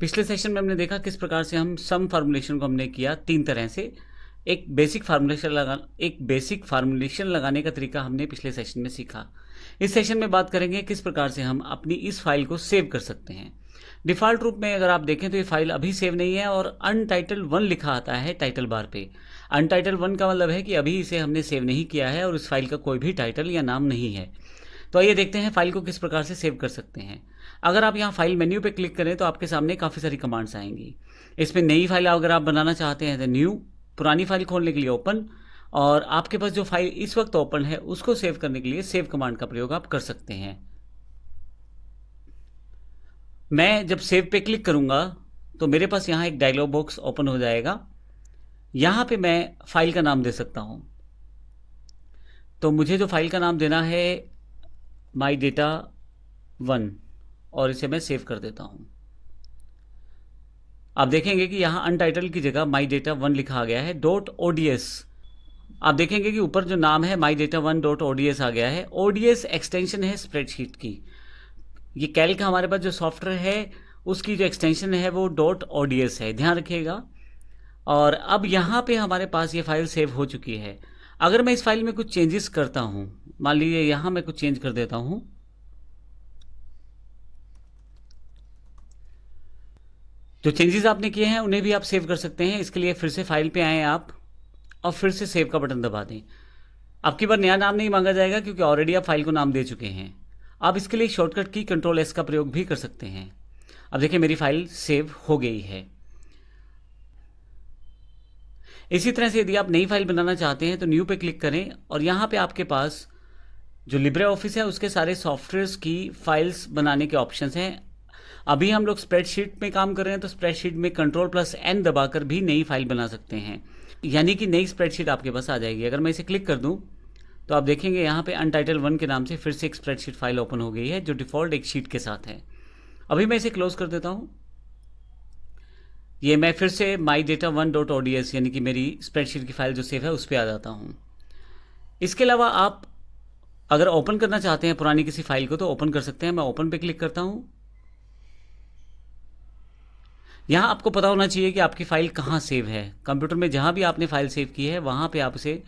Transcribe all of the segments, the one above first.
पिछले सेशन में हमने देखा किस प्रकार से हम सम फार्मूलेशन को हमने किया तीन तरह से। एक बेसिक फार्मूलेशन लगाने का तरीका हमने पिछले सेशन में सीखा। इस सेशन में बात करेंगे किस प्रकार से हम अपनी इस फाइल को सेव कर सकते हैं। डिफ़ॉल्ट रूप में अगर आप देखें तो ये फाइल अभी सेव नहीं है और अनटाइटल 1 लिखा आता है टाइटल बार पे। अनटाइटल 1 का मतलब है कि अभी इसे हमने सेव नहीं किया है और इस फाइल का कोई भी टाइटल या नाम नहीं है। तो आइए देखते हैं फाइल को किस प्रकार से सेव कर सकते हैं। अगर आप यहाँ फाइल मेन्यू पे क्लिक करें तो आपके सामने काफ़ी सारी कमांड्स आएंगी। इसमें नई फाइल अगर आप बनाना चाहते हैं तो न्यू, पुरानी फाइल खोलने के लिए ओपन, और आपके पास जो फाइल इस वक्त ओपन है उसको सेव करने के लिए सेव कमांड का प्रयोग आप कर सकते हैं। मैं जब सेव पे क्लिक करूंगा तो मेरे पास यहाँ एक डायलॉग बॉक्स ओपन हो जाएगा। यहाँ पे मैं फाइल का नाम दे सकता हूँ। तो मुझे जो फाइल का नाम देना है माई डेटा 1 और इसे मैं सेव कर देता हूँ। आप देखेंगे कि यहाँ अनटाइटल की जगह माई डेटा 1 लिखा गया है .ods। आप देखेंगे कि ऊपर जो नाम है माई डेटा 1 .ods आ गया है। ods एक्सटेंशन है स्प्रेडशीट की। ये कैल्क हमारे पास जो सॉफ्टवेयर है उसकी जो एक्सटेंशन है वो .ods है, ध्यान रखिएगा। और अब यहाँ पे हमारे पास ये फाइल सेव हो चुकी है। अगर मैं इस फाइल में कुछ चेंजेस करता हूँ, मान लीजिए यहाँ मैं कुछ चेंज कर देता हूँ, जो चेंजेस आपने किए हैं उन्हें भी आप सेव कर सकते हैं। इसके लिए फिर से फाइल पे आएँ आप और फिर से सेव का बटन दबा दें। अब की बार नया नाम नहीं मांगा जाएगा क्योंकि ऑलरेडी आप फाइल को नाम दे चुके हैं। आप इसके लिए शॉर्टकट की Ctrl+S का प्रयोग भी कर सकते हैं। अब देखिए मेरी फाइल सेव हो गई है। इसी तरह से यदि आप नई फाइल बनाना चाहते हैं तो न्यू पे क्लिक करें और यहाँ पे आपके पास जो लिब्रे ऑफिस है उसके सारे सॉफ्टवेयर्स की फाइल्स बनाने के ऑप्शंस हैं। अभी हम लोग स्प्रेडशीट में काम कर रहे हैं तो स्प्रेडशीट में Ctrl+N दबाकर भी नई फाइल बना सकते हैं, यानी कि नई स्प्रेडशीट आपके पास आ जाएगी। अगर मैं इसे क्लिक कर दूं तो आप देखेंगे यहाँ पे अनटाइटल 1 के नाम से फिर से एक स्प्रेडशीट फाइल ओपन हो गई है जो डिफ़ॉल्ट एक शीट के साथ है। अभी मैं इसे क्लोज कर देता हूँ। ये मैं फिर से माई डेटा 1 .ods यानी कि मेरी स्प्रेडशीट की फाइल जो सेव है उस पर आ जाता हूँ। इसके अलावा आप अगर ओपन करना चाहते हैं पुरानी किसी फाइल को तो ओपन कर सकते हैं। मैं ओपन पे क्लिक करता हूँ। यहाँ आपको पता होना चाहिए कि आपकी फ़ाइल कहाँ सेव है। कंप्यूटर में जहाँ भी आपने फ़ाइल सेव की है वहाँ पे आप इसे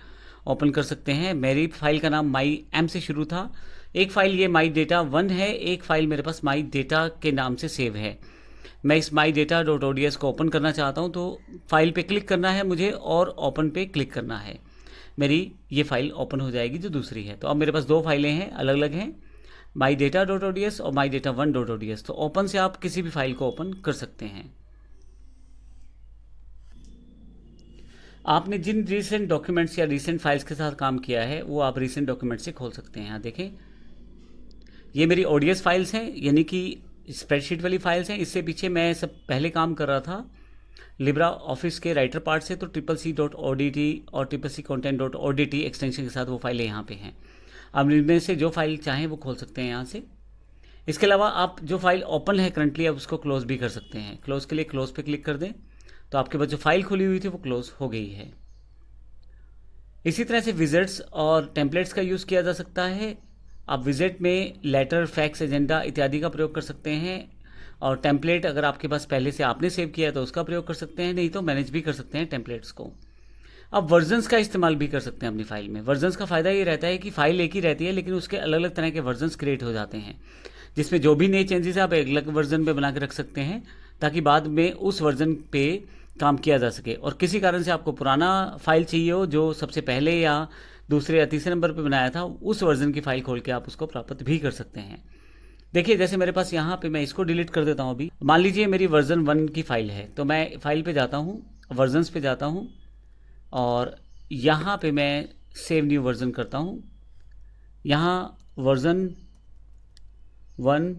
ओपन कर सकते हैं। मेरी फाइल का नाम माई एम से शुरू था। एक फ़ाइल ये माई डेटा 1 है, एक फ़ाइल मेरे पास माई डेटा के नाम से सेव है। मैं इस माई डेटा .ods को ओपन करना चाहता हूँ तो फाइल पे क्लिक करना है मुझे और ओपन पे क्लिक करना है। मेरी ये फ़ाइल ओपन हो जाएगी जो दूसरी है। तो अब मेरे पास दो फाइलें हैं, अलग अलग हैं, माई डेटा .ods और माई डेटा 1 .ods। तो ओपन से आप किसी भी फाइल को ओपन कर सकते हैं। आपने जिन रीसेंट डॉक्यूमेंट्स या रीसेंट फाइल्स के साथ काम किया है वो आप रीसेंट डॉक्यूमेंट से खोल सकते हैं। यहाँ देखें ये मेरी ओडीएस फाइल्स हैं, यानी कि स्प्रेडशीट वाली फाइल्स हैं। इससे पीछे मैं सब पहले काम कर रहा था लिब्रा ऑफिस के राइटर पार्ट से, तो CCC.odt और CCC-content.odt एक्सटेंशन के साथ वो फाइलें यहाँ पे हैं। आप इनमें से जो फाइल चाहें वो खोल सकते हैं यहाँ से। इसके अलावा आप जो फाइल ओपन है करंटली आप उसको क्लोज भी कर सकते हैं। क्लोज के लिए क्लोज पे क्लिक कर दें तो आपके पास जो फाइल खुली हुई थी वो क्लोज हो गई है। इसी तरह से विजेट्स और टेम्पलेट्स का यूज़ किया जा सकता है। आप विजेट में लेटर, फैक्स, एजेंडा इत्यादि का प्रयोग कर सकते हैं और टेम्पलेट अगर आपके पास पहले से आपने सेव किया है तो उसका प्रयोग कर सकते हैं, नहीं तो मैनेज भी कर सकते हैं टेम्पलेट्स को। अब वर्जन्स का इस्तेमाल भी कर सकते हैं अपनी फाइल में। वर्जन्स का फ़ायदा ये रहता है कि फाइल एक ही रहती है लेकिन उसके अलग अलग तरह के वर्जन्स क्रिएट हो जाते हैं, जिसमें जो भी नए चेंजेस आप एक अलग वर्जन पे बना के रख सकते हैं ताकि बाद में उस वर्जन पे काम किया जा सके। और किसी कारण से आपको पुराना फाइल चाहिए हो जो सबसे पहले या दूसरे या तीसरे नंबर पे बनाया था, उस वर्जन की फ़ाइल खोल के आप उसको प्राप्त भी कर सकते हैं। देखिए जैसे मेरे पास यहाँ पे, मैं इसको डिलीट कर देता हूँ अभी। मान लीजिए मेरी वर्जन 1 की फ़ाइल है तो मैं फाइल पे जाता हूँ, वर्जन्स पे जाता हूँ और यहाँ पे मैं सेव न्यू वर्जन करता हूँ। यहाँ वर्जन 1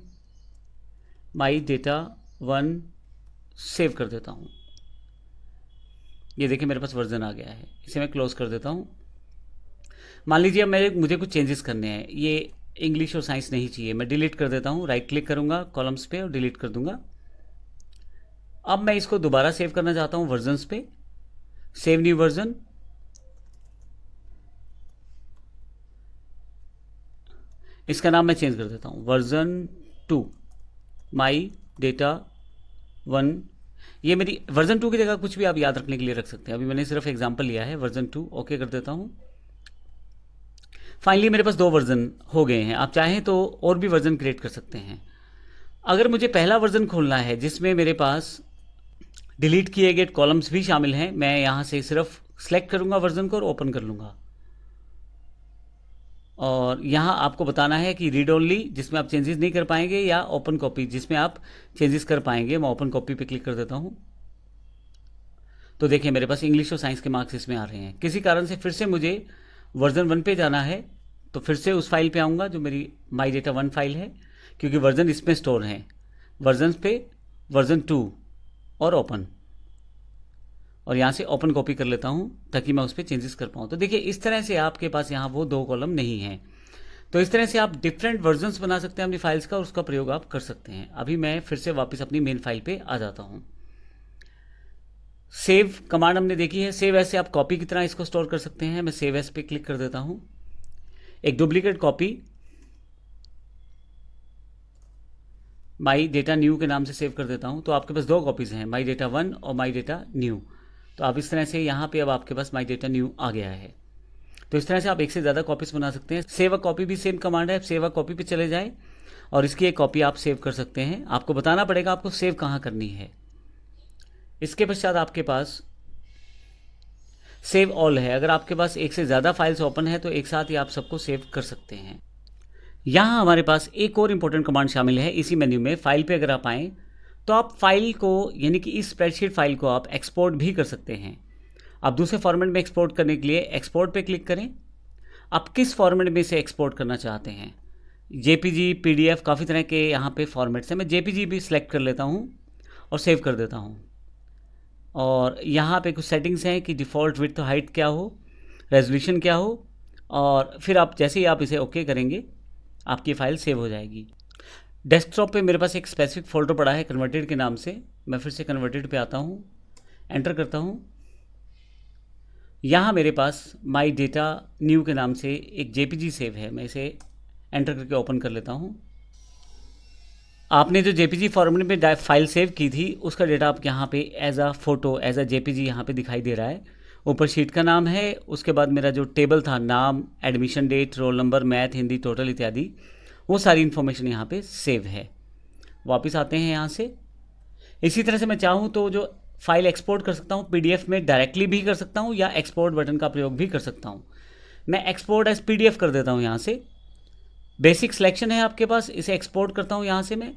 माई डेटा 1 सेव कर देता हूँ। ये देखिए मेरे पास वर्जन आ गया है। इसे मैं क्लोज कर देता हूँ। मान लीजिए मुझे कुछ चेंजेस करने हैं, ये इंग्लिश और साइंस नहीं चाहिए, मैं डिलीट कर देता हूँ। राइट क्लिक करूँगा कॉलम्स पे और डिलीट कर दूंगा। अब मैं इसको दोबारा सेव करना चाहता हूँ वर्जन्स पे, सेव न्यू वर्जन। इसका नाम मैं चेंज कर देता हूँ, वर्जन 2 माई डेटा 1, ये मेरी वर्जन 2 की जगह कुछ भी आप याद रखने के लिए रख सकते हैं। अभी मैंने सिर्फ एग्जांपल लिया है वर्जन 2, ओके कर देता हूँ। फाइनली मेरे पास 2 वर्जन हो गए हैं। आप चाहें तो और भी वर्जन क्रिएट कर सकते हैं। अगर मुझे पहला वर्जन खोलना है जिसमें मेरे पास डिलीट किए गए कॉलम्स भी शामिल हैं, मैं यहाँ से सिर्फ सेलेक्ट करूँगा वर्जन को और ओपन कर लूँगा। और यहाँ आपको बताना है कि रीड ओनली जिसमें आप चेंजेस नहीं कर पाएंगे, या ओपन कॉपी जिसमें आप चेंजेस कर पाएंगे। मैं ओपन कॉपी पे क्लिक कर देता हूँ। तो देखिए मेरे पास इंग्लिश और साइंस के मार्क्स इसमें आ रहे हैं। किसी कारण से फिर से मुझे वर्जन 1 पे जाना है, तो फिर से उस फाइल पे आऊँगा जो मेरी माई डेटा 1 फाइल है, क्योंकि वर्जन इसमें स्टोर हैं। वर्जन पे वर्जन 2 और ओपन, और यहाँ से ओपन कॉपी कर लेता हूँ ताकि मैं उस पर चेंजेस कर पाऊँ। तो देखिए इस तरह से आपके पास यहाँ वो 2 कॉलम नहीं हैं। तो इस तरह से आप डिफरेंट वर्जन्स बना सकते हैं अपनी फाइल्स का, और उसका प्रयोग आप कर सकते हैं। अभी मैं फिर से वापस अपनी मेन फाइल पे आ जाता हूँ। सेव कमांड हमने देखी है। सेव एज से आप कॉपी की तरह इसको स्टोर कर सकते हैं। मैं सेव एज पे क्लिक कर देता हूँ। एक duplicate copy my data new के नाम से सेव कर देता हूँ। तो आपके पास 2 कॉपीज़ हैं, माई डेटा 1 और माई डेटा न्यू। तो आप इस तरह से यहाँ पे अब आपके पास माई डेटा न्यू आ गया है। तो इस तरह से आप एक से ज़्यादा कॉपीज़ बना सकते हैं। सेव अ कॉपी भी सेम कमांड है। सेव अ कॉपी पे चले जाएं और इसकी एक कॉपी आप सेव कर सकते हैं। आपको बताना पड़ेगा आपको सेव कहाँ करनी है। इसके पश्चात आपके पास सेव ऑल है। अगर आपके पास एक से ज़्यादा फाइल्स ओपन है तो एक साथ ही आप सबको सेव कर सकते हैं। यहाँ हमारे पास एक और इम्पोर्टेंट कमांड शामिल है इसी मेन्यू में। फाइल पे अगर आप आएँ तो आप फाइल को, यानी कि इस स्प्रेडशीट फाइल को आप एक्सपोर्ट भी कर सकते हैं। आप दूसरे फॉर्मेट में एक्सपोर्ट करने के लिए एक्सपोर्ट पे क्लिक करें। आप किस फॉर्मेट में से एक्सपोर्ट करना चाहते हैं, जेपीजी, पीडीएफ, काफ़ी तरह के यहाँ पे फॉर्मेट्स हैं। मैं जेपीजी भी सिलेक्ट कर लेता हूँ और सेव कर देता हूँ। और यहाँ पे कुछ सेटिंग्स हैं कि डिफ़ॉल्ट विड्थ हाइट क्या हो, रेजोल्यूशन क्या हो, और फिर आप जैसे ही आप इसे ओके करेंगे आपकी फ़ाइल सेव हो जाएगी। डेस्कटॉप पे मेरे पास एक स्पेसिफिक फोल्डर पड़ा है कन्वर्टेड के नाम से। मैं फिर से कन्वर्टेड पे आता हूँ, एंटर करता हूँ। यहाँ मेरे पास माई डेटा न्यू के नाम से एक जेपीजी सेव है। मैं इसे एंटर करके ओपन कर लेता हूँ। आपने जो जेपीजी फॉर्मेट में फाइल सेव की थी उसका डेटा आप यहाँ पे as a photo, as a JPG यहाँ पे दिखाई दे रहा है। ऊपर शीट का नाम है, उसके बाद मेरा जो टेबल था, नाम, admission date, roll number, math, Hindi, total इत्यादि, वो सारी इन्फॉर्मेशन यहाँ पे सेव है। वापस आते हैं यहाँ से। इसी तरह से मैं चाहूँ तो जो फाइल एक्सपोर्ट कर सकता हूँ पीडीएफ में डायरेक्टली भी कर सकता हूँ, या एक्सपोर्ट बटन का प्रयोग भी कर सकता हूँ। मैं एक्सपोर्ट एज पीडीएफ कर देता हूँ। यहाँ से बेसिक सिलेक्शन है आपके पास, इसे एक्सपोर्ट करता हूँ यहाँ से मैं।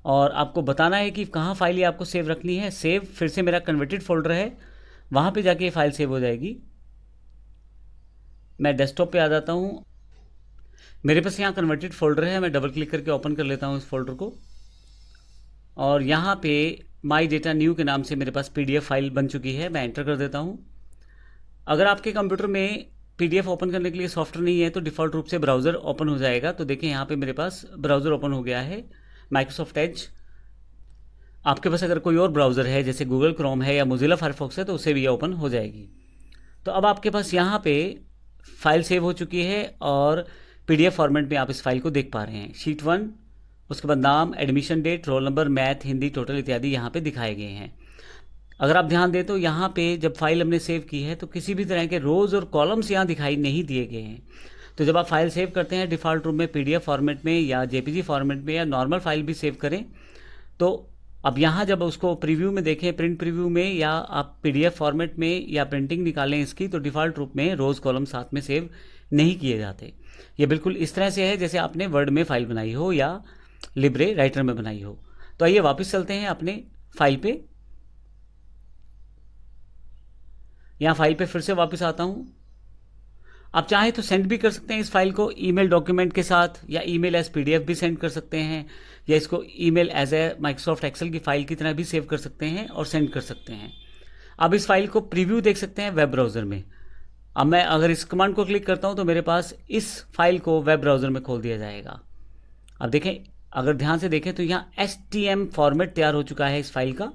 और आपको बताना है कि कहाँ फाइल ये आपको सेव रखनी है। सेव फिर से मेरा कन्वर्टेड फोल्डर है, वहाँ पे जाके ये फाइल सेव हो जाएगी। मैं डेस्कटॉप पे आ जाता हूँ। मेरे पास यहाँ कन्वर्टेड फोल्डर है, मैं डबल क्लिक करके ओपन कर लेता हूँ इस फोल्डर को। और यहाँ पे माई डेटा न्यू के नाम से मेरे पास पीडीएफ फाइल बन चुकी है। मैं एंटर कर देता हूँ। अगर आपके कंप्यूटर में पीडीएफ ओपन करने के लिए सॉफ्टवेयर नहीं है तो डिफ़ॉल्ट रूप से ब्राउज़र ओपन हो जाएगा। तो देखिए यहाँ पे मेरे पास ब्राउज़र ओपन हो गया है, माइक्रोसॉफ्ट एज। आपके पास अगर कोई और ब्राउज़र है जैसे गूगल क्रोम है या मोजिला फायरफॉक्स है तो उससे भी ये ओपन हो जाएगी। तो अब आपके पास यहाँ पे फाइल सेव हो चुकी है और पीडीएफ फॉर्मेट में आप इस फाइल को देख पा रहे हैं। शीट 1, उसके बाद नाम, admission date, roll number, math, Hindi, total इत्यादि यहाँ पे दिखाए गए हैं। अगर आप ध्यान दें तो यहाँ पे जब फाइल हमने सेव की है तो किसी भी तरह के रोज़ और कॉलम्स यहाँ दिखाई नहीं दिए गए हैं। तो जब आप फाइल सेव करते हैं डिफ़ॉल्ट रूप में पीडीएफ फॉर्मेट में या जेपीजी फॉर्मेट में या नॉर्मल फाइल भी सेव करें, तो अब यहाँ जब उसको प्रीव्यू में देखें, प्रिंट प्रीव्यू में, या आप पीडीएफ फॉर्मेट में या प्रिंटिंग निकालें इसकी, तो डिफ़ॉल्ट रूप में रोज़ कॉलम साथ में सेव नहीं किए जाते। ये बिल्कुल इस तरह से है जैसे आपने वर्ड में फाइल बनाई हो या लिब्रे राइटर में बनाई हो। तो आइए वापस चलते हैं अपने फाइल पे। यहाँ फाइल पे फिर से वापस आता हूँ। आप चाहें तो सेंड भी कर सकते हैं इस फाइल को ईमेल डॉक्यूमेंट के साथ, या ईमेल एज पीडीएफ भी सेंड कर सकते हैं, या इसको email as a Microsoft Excel की फाइल की तरह भी सेव कर सकते हैं और सेंड कर सकते हैं। अब इस फाइल को प्रीव्यू देख सकते हैं वेब ब्राउज़र में। अब मैं अगर इस कमांड को क्लिक करता हूँ तो मेरे पास इस फाइल को वेब ब्राउज़र में खोल दिया जाएगा। अब देखें, अगर ध्यान से देखें तो यहाँ HTML फॉर्मेट तैयार हो चुका है इस फाइल का,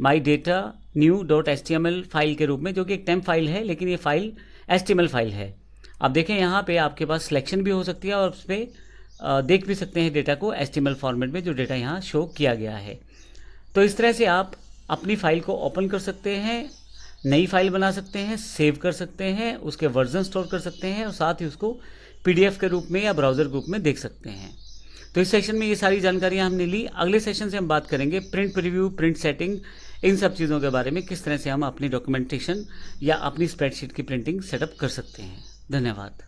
my data new dot HTML file के रूप में, जो कि एक टेम्प फाइल है लेकिन ये फाइल HTML फाइल है। अब देखें यहाँ पे आपके पास सिलेक्शन भी हो सकती है और उस पर देख भी सकते हैं डेटा को HTML फॉर्मेट में, जो डेटा यहाँ शो किया गया है। तो इस तरह से आप अपनी फाइल को ओपन कर सकते हैं, नई फाइल बना सकते हैं, सेव कर सकते हैं, उसके वर्जन स्टोर कर सकते हैं और साथ ही उसको पीडीएफ के रूप में या ब्राउज़र ग्रुप में देख सकते हैं। तो इस सेशन में ये सारी जानकारियाँ हमने ली। अगले सेशन से हम बात करेंगे प्रिंट प्रीव्यू, प्रिंट सेटिंग, इन सब चीज़ों के बारे में, किस तरह से हम अपनी डॉक्यूमेंटेशन या अपनी स्प्रेडशीट की प्रिंटिंग सेटअप कर सकते हैं। धन्यवाद।